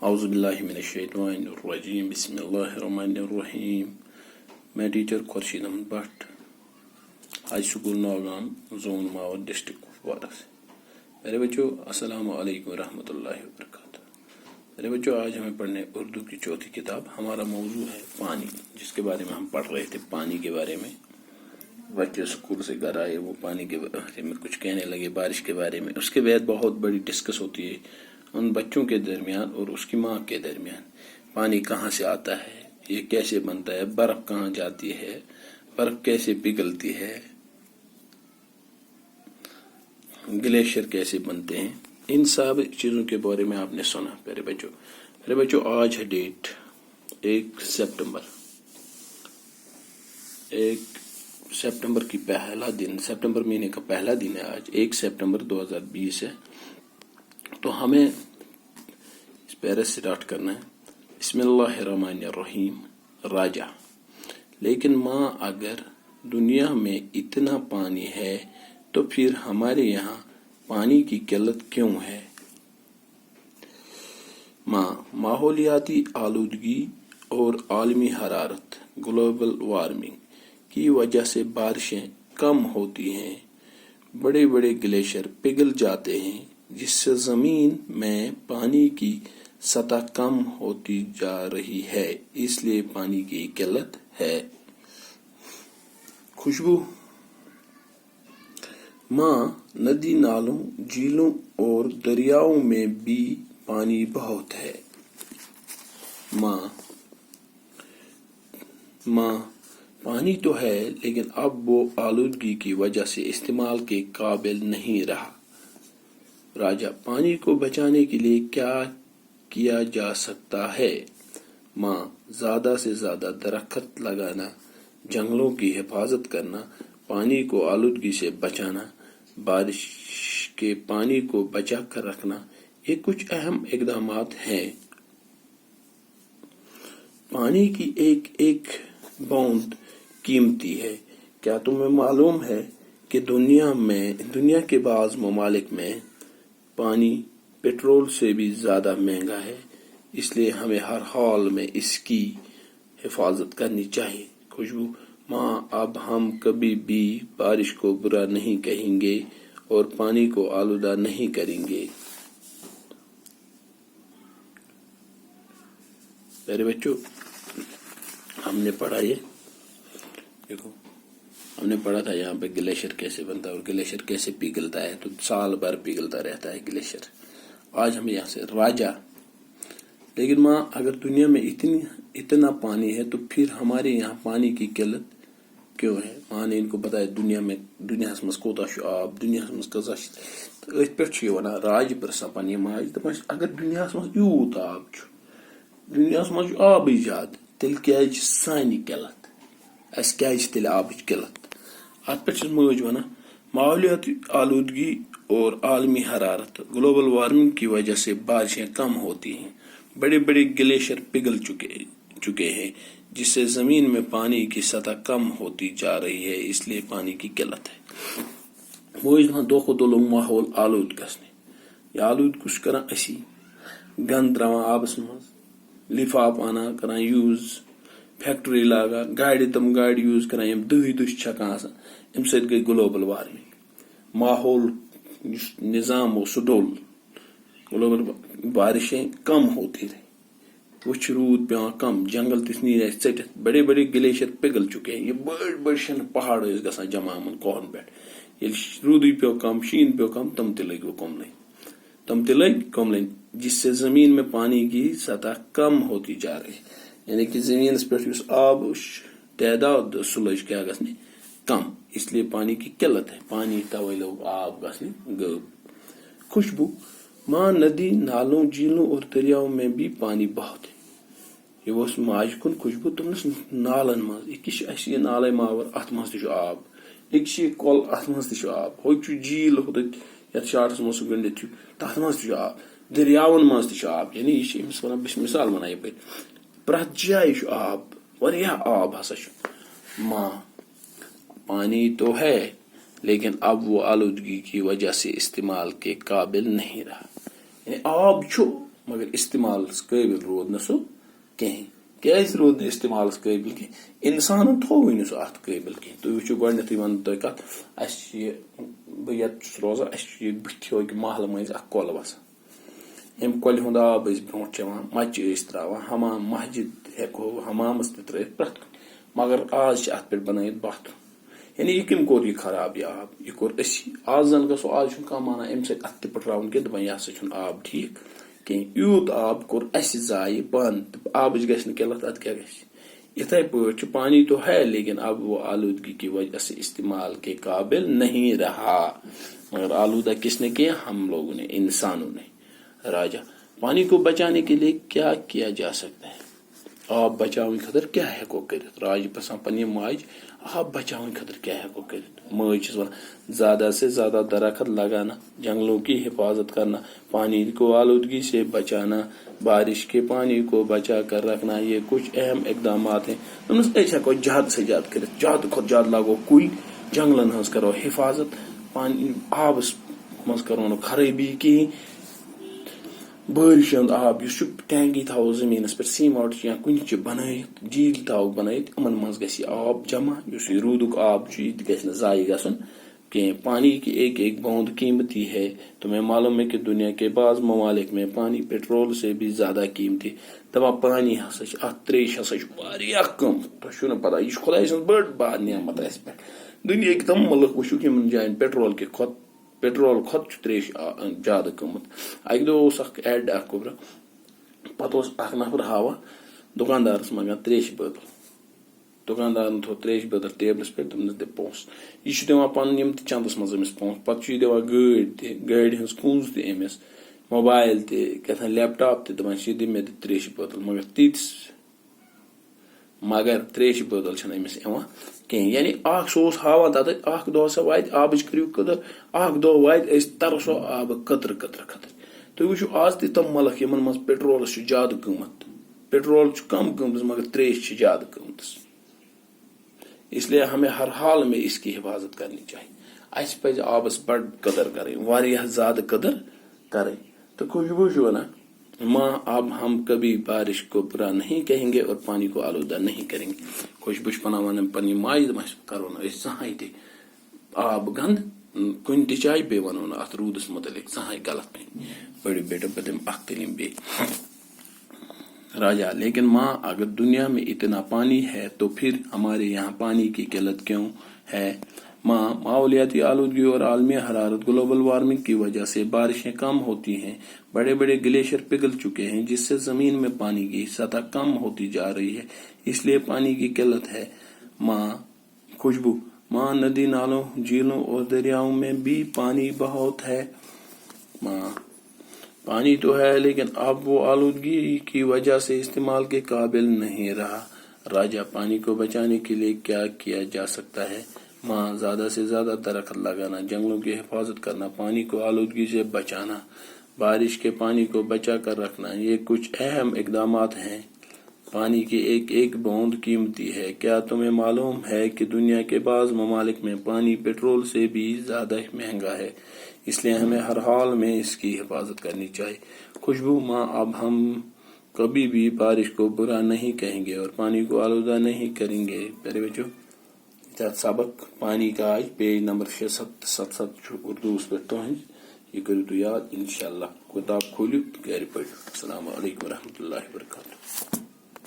اعوذ باللہ من الشیطان الرجیم بسم اللہ الرحمن الرحیم. میں teacher Khurshid Ahmad Bhat high school Nowgam zone Mawar district Kupwara سے. میرے بچوں السلام علیکم ورحمۃ اللہ وبرکاتہ. میرے بچوں آج ہمیں پڑھنے اردو کی چوتھی کتاب. ہمارا موضوع ہے پانی، جس کے بارے میں ہم پڑھ رہے تھے. پانی کے بارے میں بچے اسکول سے گھر آئے، وہ پانی کے بارے میں کچھ کہنے لگے، بارش کے بارے میں. اس کے بعد بہت بڑی ڈسکس ہوتی ہے ان بچوں کے درمیان اور اس کی ماں کے درمیان. پانی کہاں سے آتا ہے، یہ کیسے بنتا ہے، برف کہاں جاتی ہے، برف کیسے پگھلتی ہے، گلیشیئر کیسے بنتے ہیں. ان سب چیزوں کے بارے میں آپ نے سنا. میرے بچوں آج ہے ڈیٹ 1 سپٹمبر. 1 سپٹمبر کی پہلا دن، سپٹمبر مہینے کا پہلا دن ہے آج. 1 سپٹمبر 2020 ہے. تو ہمیں اس پیرے سے اسٹارٹ کرنا ہے. بسم اللہ الرحمن الرحیم. راجا: لیکن ماں، اگر دنیا میں اتنا پانی ہے تو پھر ہمارے یہاں پانی کی قلت کیوں ہے؟ ماں: ماحولیاتی آلودگی اور عالمی حرارت گلوبل وارمنگ کی وجہ سے بارشیں کم ہوتی ہیں، بڑے بڑے گلیشیئر پگھل جاتے ہیں، جس سے زمین میں پانی کی سطح کم ہوتی جا رہی ہے، اس لیے پانی کی قلت ہے. خوشبو: ماں، ندی نالوں، جھیلوں اور دریاؤں میں بھی پانی بہت ہے. ماں: پانی تو ہے، لیکن اب وہ آلودگی کی وجہ سے استعمال کے قابل نہیں رہا. راجا: پانی کو بچانے کے لیے کیا کیا جا سکتا ہے؟ ماں: زیادہ سے زیادہ درخت لگانا، جنگلوں کی حفاظت کرنا، پانی کو آلودگی سے بچانا، بارش کے پانی کو بچا کر رکھنا، یہ کچھ اہم اقدامات ہیں. پانی کی ایک ایک بوند قیمتی ہے. کیا تمہیں معلوم ہے کہ دنیا کے بعض ممالک میں پانی پیٹرول سے بھی زیادہ مہنگا ہے؟ اس لیے ہمیں ہر حال میں اس کی حفاظت کرنی چاہیے. خوشبو: ماں، اب ہم کبھی بھی بارش کو برا نہیں کہیں گے اور پانی کو آلودہ نہیں کریں گے. میرے بچوں، ہم نے پڑھا دیکھو، ہم نے پڑھا تھا یہاں پہ گلیشیئر کیسے بنتا ہے اور گلیشیئر کیسے پگھلتا ہے. تو سال بھر پگھلتا رہتا ہے گلیشیئر. آج ہم یہاں سے راجا: لیکن ماں، اگر دنیا میں اتنا پانی ہے تو پھر ہمارے یہاں پانی کی قلت کیوں ہے؟ ماں نے ان کو بتایا دنیا مز کوتاہ چھُ آب، دنیا مز کۭژاہ چھِ. تو أتھۍ پٮ۪ٹھ چھُ یہ وَنان راجہِ پرٛژھان پننہِ ماجہِ، دپان چھِ اگر دنیا مز یوٗت آب چھُ، دنیا مز چھُ آبٕے زیادٕ، تیٚلہِ کیازِ چھِ سانہِ قلت؟ اَسہِ کیازِ چھِ تیٚلہِ آبٕچ قلت؟ اتھ پٮ۪ٹھ چھِ مٲج وَنان ماحولیاتی آلودگی اور عالمی حرارت گلوبل وارمنگ کی وجہ سے بارشیں کم ہوتی ہیں، بڑے بڑے گلیشیئر پگھل چکے ہیں، جس سے زمین میں پانی کی سطح کم ہوتی جا رہی ہے، اس لیے پانی کی قلت ہے. موج دپان دۄہ کھۄتہٕ دۄہ لوٚگ ماحول آلود گژھنہِ. یہ آلود کُس چھُ کران؟ أسی. گند تراوان آبس منٛز، لفاف انان کران یوٗز، فیکٹری لاگان، گاڑِ یوٗز کران یِم دٔہۍ چھکان آسان. امہِ سۭتۍ گٔے گلوبل وارمنگ. ماحول یُس نظام اوس سُہ ڈوٚل. گلوبل بارشیں کم ہوتی رہی، وٕچھ روٗد پیوان کم، جنگل تہِ نیٖرۍ اَسہِ ژٔٹِتھ، بڑے بڑے گلیشیئر پگھل چکے ہیں. یہ بڑۍ بڑۍ شِنہٕ پہاڑ ٲسۍ گژھان جمع یِمن کوہن پٮ۪ٹھ. ییٚلہِ روٗدٕے پیوٚو کم، شیٖن پیوٚو کم، تِم تہِ لٔگۍ کُملٕنۍ، جس سے زمین میں پانی کی سطح کم ہوتی جا رہی ہے. یعنی کہ زمینس پٮ۪ٹھ یُس آب تعداد سُہ لٔج کیٛاہ گژھنہِ؟ کم، اس لیے پانی کی قلت ہے. پانی توے لوگ آب گژھنہِ غٲب. خوشبو: ماں، ندی نالوں، جھیلوں اور دریاؤں میں بھی پانی بہت ہے. یہ اوس ماجہِ کُن خوشبو. دوٚپنَس نالن منٛز، أکِس چھِ اَسہِ یہِ نالے ماور، اَتھ منٛز تہِ چھُ آب. أکِس چھِ یہِ کۄل، اَتھ منٛز تہِ چھُ آب. ہوٚتہِ چھُ جھیٖل ہوٚتَتھ یَتھ شاٹس منٛز سُہ گٔنڈِتھ چھُ، تَتھ منٛز تہِ چھُ آب. دریاون منٛز تہِ چھُ آب. یعنی یہِ چھِ أمِس وَنان، بہٕ چھُس مِثال وَنان یپٲرۍ، پرٛٮ۪تھ جایہِ چھُ آب، واریاہ آب ہسا چھُ. ماں: پانی تو ہے، لیکن اب وہ آلودگی کی وجہ سے استعمال کے قابل نہیں رہا. یعنی آب چھُ، مگر استعمال قابل رود نہ سو کہیں کیازِ رود نہٕ استعمالس قابل کینٛہہ انسانن تھووٕے نہٕ سُہ اتھ قابل کینٛہہ تُہۍ وٕچھِو گۄڈنیتھٕے ونہٕ تۄہہِ کتھ اسہِ چھِ یہِ بہٕ ییٚتہِ چھُس روزان اسہِ چھُ ییٚتہِ بٕتھِ أکۍ محلہٕ مٔنٛزۍ اکھ کۄل وسان امہِ کۄلہِ ہُنٛد آب ٲسۍ برونٛٹھ چٮ۪وان مچہِ ٲسۍ تراوان حمام مسجد ہٮ۪کو حمامس تہِ ترٲیِتھ پرٛٮ۪تھ کُنہِ مگر آز چھِ اتھ پٮ۪ٹھ بنٲیِتھ باتھ روٗم یعنی یہِ کٔمۍ کوٚر یہِ خراب یہِ آب یہِ کوٚر أسی آز زن گژھو آز چھُنہٕ کانٛہہ مانان امہِ سۭتۍ اتھ تہِ پٹھراوُن کینٛہہ دپان یہِ ہسا چھُنہٕ آب ٹھیٖک کینٛہہ یوٗت آب کوٚر اسہِ ضایہِ پانہٕ آبٕچ گژھِ نہٕ قلت ادٕ کیٛاہ گژھِ اتھے پٲٹھۍ چھُ پانی تو ہے لیکن اب وہ آلودگی کی وجہ سے استعمال کے قابل نہیں رہا مگر آلودہ کس نے کیا ہم لوگوں نے انسانوں نے راجا پانی کو بچانے کے لیے کیا کیا جا سکتا ہے آب بچاؤن خاطر کیا ہیکو کرت راج پرژھان پننہِ ماجہِ آب بچاؤن خاطر کیا ہیکو کرت ماج چھس ونان زیادہ سے زیادہ درخت لگانا جنگلوں کی حفاظت کرنا پانی کو آلودگی سے بچانا بارش کے پانی کو بچا کر رکھنا یہ کچھ اہم اقدامات ہیں أسۍ ہیکو زیادٕ سے زیادٕ کرت زیادٕ کھۄتہٕ زیادٕ لاگو کُلۍ جنگلن ہٕنٛز کرو حفاظت پانی آبس منٛز کرو نہٕ خرٲبی کِہیٖنۍ بارش ہُنٛد آب یُس چھُ ٹینکی تھاوو زٔمیٖنس پٮ۪ٹھ سیٖمٹ یا کُنہِ چھِ بنٲیِتھ جیٖل تھاوو بنٲیِتھ یِمن منٛز گژھِ یہِ آب جمع یُس یہِ روٗدُک آب چھُ یہِ تہِ گژھِ نہٕ ضایہِ گژھُن کینٛہہ پانی کی ایک ایک بوند قیمتی ہے تمہیں معلوم ہے کہ دنیا کے بعض ممالک میں پانی پیٹرول سے بھی زیادہ قیمتی دپان پانی ہسا چھِ اتھ تریش ہسا چھُ واریاہ قۭمتھ تۄہہِ چھُو نہٕ پتہ یہِ چھُ خۄداے سٕنٛز بٔڑ بار نعمت اسہِ پٮ۪ٹھ دُنیہٕکۍ تِم مُلک وٕچھُکھ یِمن جاین پیٹرول کھۄتہٕ چھُ تریش زیادٕ قۭمتھ اکہِ دۄہ اوس اکھ ایڈ اکھ گوٚبرا پتہٕ اوس اکھ نفر ہاوان دُکاندارس منٛگان تریشہِ بٲتل دُکاندارن تھوٚو تریشہِ بٲتل ٹیبلس پٮ۪ٹھ دوٚپنس دِ پونٛسہٕ یہِ چھُ دِوان پنُن یِم تہِ چندس منٛز أمِس پونٛسہٕ پتہٕ چھُ یہِ دِوان گٲڑۍ تہِ گاڑِ ہٕنٛز کُنٛز تہِ أمِس موبایل تہِ کیٛاہ لیپ ٹاپ تہِ دپان چھِ یہِ دِ مےٚ دِ تریشہِ بٲتل مگر تریشہِ بٲتل چھنہٕ أمِس یِوان کینٛہہ یعنی اکھ سُہ اوس ہاوان تتٮ۪تھ اکھ دۄہ ہسا واتہِ آبٕچ کٔرِو قدر اکھ دۄہ واتہِ أسۍ ترسو آبہٕ قطرٕ قطرٕ خٲطرٕ تُہۍ وٕچھِو آز تہِ تِم مُلک یِمن منٛز پیٹرولس چھُ زیادٕ قۭمتھ پیٹرول چھُ کم قۭمتس مگر تریش چھِ زیادٕ قۭمتس اس لیے ہمیں ہر حال میں اس کی حفاظت کرنی چاہیے اسہِ پزِ آبس بڑ قدر کرٕنۍ واریاہ زیادٕ قدر کرٕنۍ تو خوشبو چھُ ونان ماں اب ہم کبھی بارش کو برا نہیں کہیں گے اور پانی کو آلودہ نہیں کریں گے خوشبو چھُ پنان ونان پننہِ ماجہِ دپان کرو نہٕ أسۍ زٕہٕنۍ تہِ آب گنٛد کُنہِ تہِ جایہِ بیٚیہِ ونو نہٕ اتھ روٗدس متعلق زٕہٕنۍ غلط کینٛہہ بڑی بیٹا بہٕ دِمہٕ اکھ تعلیٖم بیٚیہِ راجا لیکن ماں اگر دنیا میں اتنا پانی ہے تو پھر ہمارے یہاں پانی کی قلت کیوں ہے ماں ماحولیاتی آلودگی اور عالمی حرارت گلوبل وارمنگ کی وجہ سے بارشیں کم ہوتی ہیں بڑے بڑے گلیشیئر پگھل چکے ہیں جس سے زمین میں پانی کی سطح کم ہوتی جا رہی ہے اس لیے پانی کی قلت ہے ماں خوشبو ماں ندی نالوں جھیلوں اور دریاؤں میں بھی پانی بہت ہے ماں پانی تو ہے لیکن اب وہ آلودگی کی وجہ سے استعمال کے قابل نہیں رہا راجا پانی کو بچانے کے لیے کیا کیا جا سکتا ہے ماں زیادہ سے زیادہ درخت لگانا جنگلوں کی حفاظت کرنا پانی کو آلودگی سے بچانا بارش کے پانی کو بچا کر رکھنا یہ کچھ اہم اقدامات ہیں پانی کی ایک ایک بوند قیمتی ہے کیا تمہیں معلوم ہے کہ دنیا کے بعض ممالک میں پانی پیٹرول سے بھی زیادہ مہنگا ہے اس لیے ہمیں ہر حال میں اس کی حفاظت کرنی چاہیے خوشبو ماں اب ہم کبھی بھی بارش کو برا نہیں کہیں گے اور پانی کو آلودہ نہیں کریں گے پیارے بچوں سبق پانی کا آج پیج نمبر 677 اردو پہ تہذ یہ کرو تو یاد انشاءاللہ کتاب کھولو گھر پڑھو السلام علیکم ورحمۃ اللہ وبرکاتہ